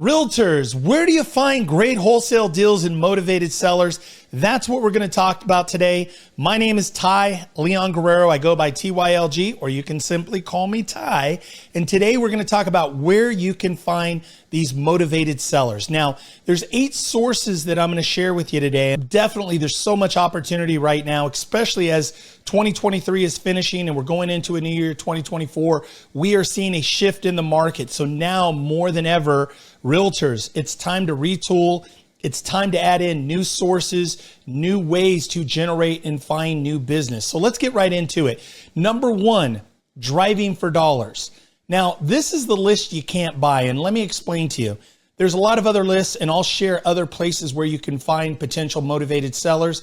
Realtors, where do you find great wholesale deals and motivated sellers? That's what we're going to talk about today. My name is Ty Leon Guerrero. I go by TYLG, or you can simply call me Ty. And today we're going to talk about where you can find these motivated sellers. Now, there's 8 sources that I'm going to share with you today. Definitely, there's so much opportunity right now, especially as 2023 is finishing and we're going into a new year, 2024. We are seeing a shift in the market. So now more than ever, realtors, it's time to retool. It's time to add in new sources, new ways to generate and find new business. So let's get right into it. Number 1, driving for dollars. Now, this is the list you can't buy, and let me explain to you. There's a lot of other lists, and I'll share other places where you can find potential motivated sellers.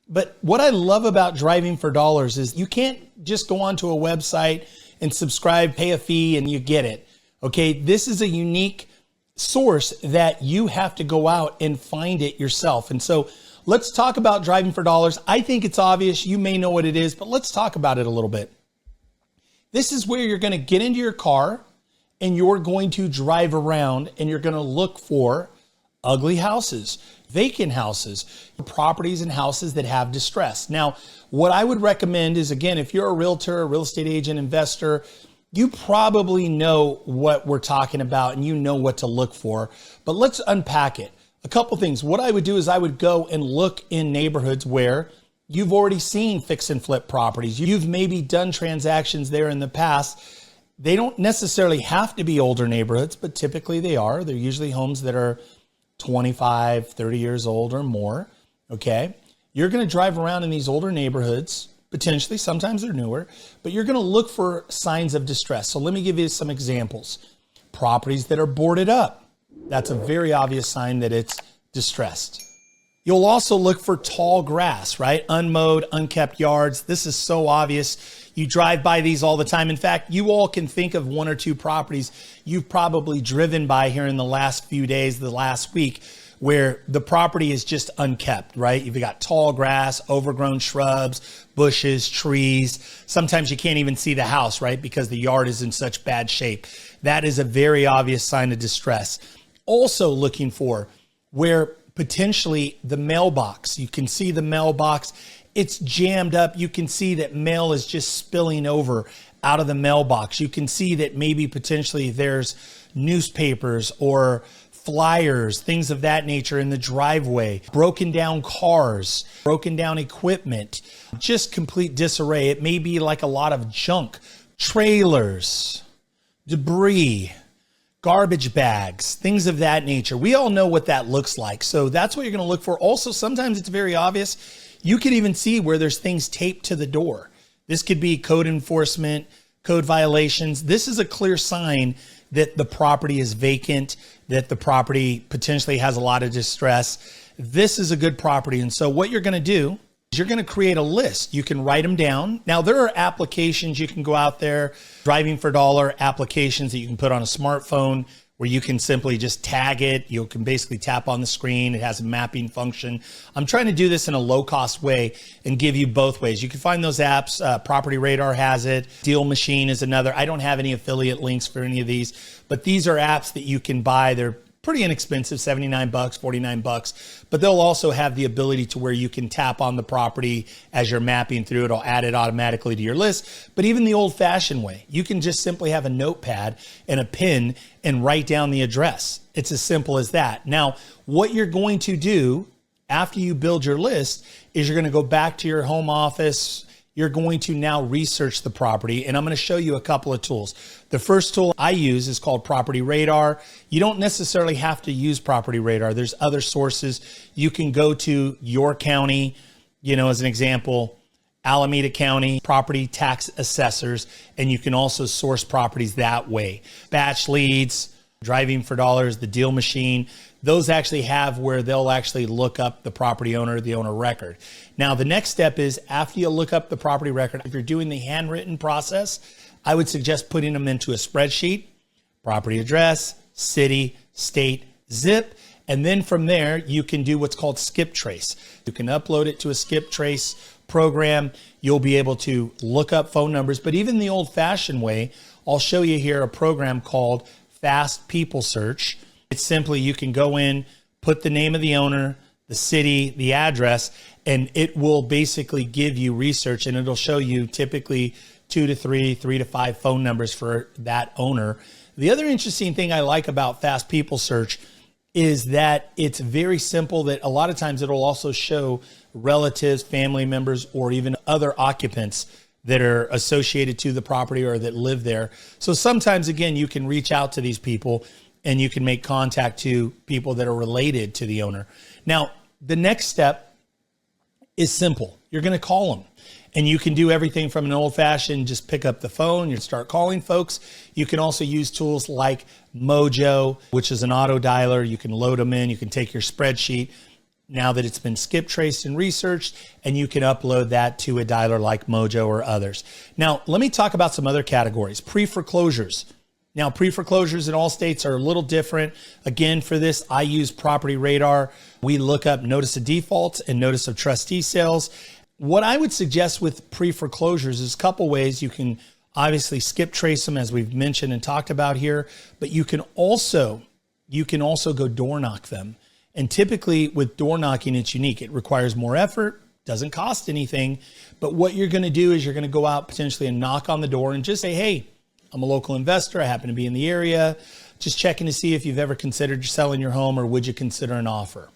But what I love about driving for dollars is you can't just go onto a website and subscribe, pay a fee, and you get it. Okay, this is a unique source that you have to go out and find it yourself. And so let's talk about driving for dollars. I think it's obvious. You may know what it is, but let's talk about it a little bit. This is where you're going to get into your car and you're going to drive around and you're going to look for ugly houses, vacant houses, properties and houses that have distress. Now, what I would recommend is, again, if you're a realtor, a real estate agent, investor, you probably know what we're talking about and you know what to look for, but let's unpack it. A couple things. What I would do is I would go and look in neighborhoods where you've already seen fix and flip properties. You've maybe done transactions there in the past. They don't necessarily have to be older neighborhoods, but typically they are. They're usually homes that are 25, 30 years old or more. Okay. You're going to drive around in these older neighborhoods. Potentially, sometimes they're newer, but you're going to look for signs of distress. So let me give you some examples. Properties that are boarded up. That's a very obvious sign that it's distressed. You'll also look for tall grass, right? Unmowed, unkept yards. This is so obvious. You drive by these all the time. In fact, you all can think of 1 or 2 properties you've probably driven by here in the last few days, the last week, where the property is just unkept, right? You've got tall grass, overgrown shrubs, bushes, trees. Sometimes you can't even see the house, right? Because the yard is in such bad shape. That is a very obvious sign of distress. Also looking for where potentially the mailbox, you can see the mailbox, it's jammed up. You can see that mail is just spilling over out of the mailbox. You can see that maybe potentially there's newspapers or flyers, things of that nature in the driveway, broken down cars, broken down equipment, just complete disarray. It may be like a lot of junk, trailers, debris, garbage bags, things of that nature. We all know what that looks like. So that's what you're going to look for. Also, sometimes it's very obvious. You can even see where there's things taped to the door. This could be code enforcement, code violations. This is a clear sign that the property is vacant, that the property potentially has a lot of distress. This is a good property. And so what you're going to do is you're going to create a list. You can write them down. Now, there are applications you can go out there, driving for dollar applications that you can put on a smartphone where you can simply just tag it. You can basically tap on the screen. It has a mapping function. I'm trying to do this in a low-cost way and give you both ways. You can find those apps. Property Radar has it. Deal Machine is another. I don't have any affiliate links for any of these, but these are apps that you can buy. They're pretty inexpensive, $79, $49, but they'll also have the ability to where you can tap on the property as you're mapping through. It'll add it automatically to your list. But even the old-fashioned way, you can just simply have a notepad and a pen and write down the address. It's as simple as that. Now, what you're going to do after you build your list is you're going to go back to your home office. You're going to now research the property, and I'm going to show you a couple of tools. The first tool I use is called Property Radar. You don't necessarily have to use Property Radar. There's other sources. You can go to your county, as an example, Alameda County property tax assessors, and you can also source properties that way. Batch leads, driving for dollars, the Deal Machine. Those actually have where they'll actually look up the property owner, the owner record. Now, the next step is after you look up the property record, if you're doing the handwritten process, I would suggest putting them into a spreadsheet, property address, city, state, zip, and then from there, you can do what's called skip trace. You can upload it to a skip trace program. You'll be able to look up phone numbers, but even the old-fashioned way, I'll show you here a program called Fast People Search. It's simply, you can go in, put the name of the owner, the city, the address, and it will basically give you research, and it'll show you typically 2 to 3, 3 to 5 phone numbers for that owner. The other interesting thing I like about Fast People Search is that it's very simple, that a lot of times it'll also show relatives, family members, or even other occupants that are associated to the property or that live there. So sometimes, again, you can reach out to these people and you can make contact to people that are related to the owner. Now, the next step is simple. You're going to call them. And you can do everything from an old-fashioned, just pick up the phone, you start calling folks. You can also use tools like Mojo, which is an auto dialer. You can load them in. You can take your spreadsheet now that it's been skip traced and researched, and you can upload that to a dialer like Mojo or others. Now, let me talk about some other categories. Pre-foreclosures. Now, pre-foreclosures in all states are a little different. Again, for this, I use Property Radar. We look up notice of defaults and notice of trustee sales. What I would suggest with pre-foreclosures is a couple ways. You can obviously skip trace them, as we've mentioned and talked about here, but you can also go door knock them. And typically with door knocking, it's unique. It requires more effort, doesn't cost anything. But what you're going to do is you're going to go out potentially and knock on the door and just say, hey, I'm a local investor. I happen to be in the area. Just checking to see if you've ever considered selling your home, or would you consider an offer?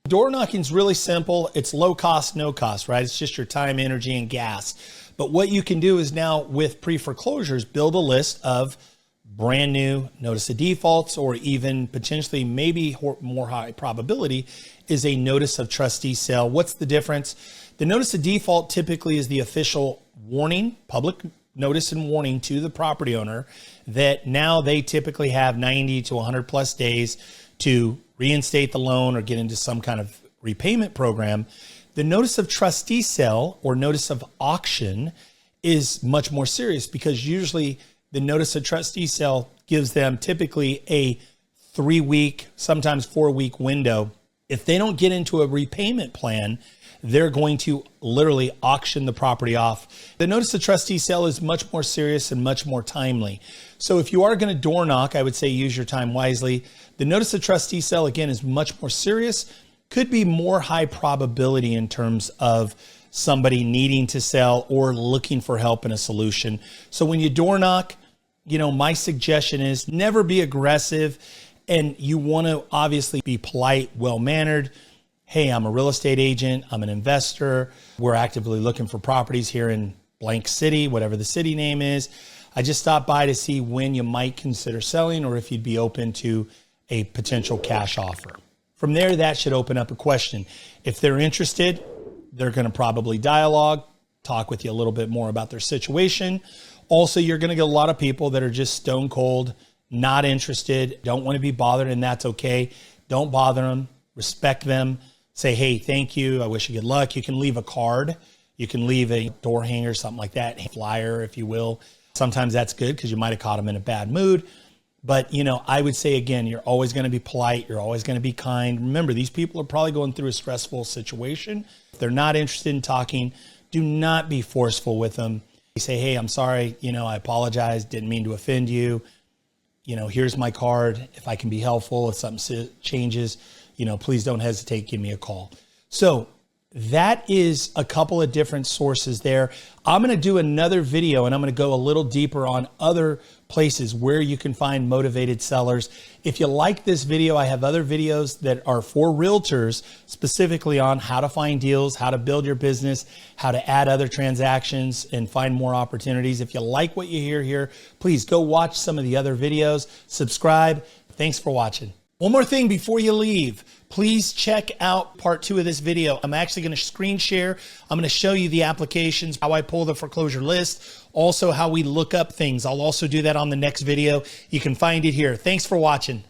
Door knocking is really simple. It's low cost, no cost, right? It's just your time, energy, and gas. But what you can do is now with pre-foreclosures, build a list of brand new notice of defaults, or even potentially maybe more high probability is a notice of trustee sale. What's the difference? The notice of default typically is the official warning, public notice and warning to the property owner that now they typically have 90 to 100 plus days to reinstate the loan or get into some kind of repayment program. The notice of trustee sale or notice of auction is much more serious, because usually the notice of trustee sale gives them typically a 3-week, sometimes 4-week window. If they don't get into a repayment plan, they're going to literally auction the property off. The notice of trustee sale is much more serious and much more timely. So if you are going to door knock, I would say use your time wisely. The notice of trustee sale, again, is much more serious, could be more high probability in terms of somebody needing to sell or looking for help in a solution. So when you door knock, my suggestion is never be aggressive, and you want to obviously be polite, well-mannered. Hey, I'm a real estate agent. I'm an investor. We're actively looking for properties here in blank city, whatever the city name is. I just stopped by to see when you might consider selling, or if you'd be open to a potential cash offer. From there, that should open up a question. If they're interested, they're going to probably dialogue, talk with you a little bit more about their situation. Also, you're going to get a lot of people that are just stone cold, not interested, don't want to be bothered, and that's okay. Don't bother them. Respect them. Say, hey, thank you. I wish you good luck. You can leave a card. You can leave a door hanger, something like that, a flyer, if you will. Sometimes that's good because you might have caught them in a bad mood. But, I would say, again, you're always going to be polite. You're always going to be kind. Remember, these people are probably going through a stressful situation. If they're not interested in talking, do not be forceful with them. You say, hey, I'm sorry. I apologize. Didn't mean to offend you. Here's my card. If I can be helpful, if something changes, please don't hesitate. Give me a call. So that is a couple of different sources there. I'm going to do another video, and I'm going to go a little deeper on other places where you can find motivated sellers. If you like this video, I have other videos that are for realtors, specifically on how to find deals, how to build your business, how to add other transactions and find more opportunities. If you like what you hear here, please go watch some of the other videos, subscribe. Thanks for watching. One more thing before you leave, please check out part 2 of this video. I'm actually going to screen share. I'm going to show you the applications, how I pull the foreclosure list, also how we look up things. I'll also do that on the next video. You can find it here. Thanks for watching.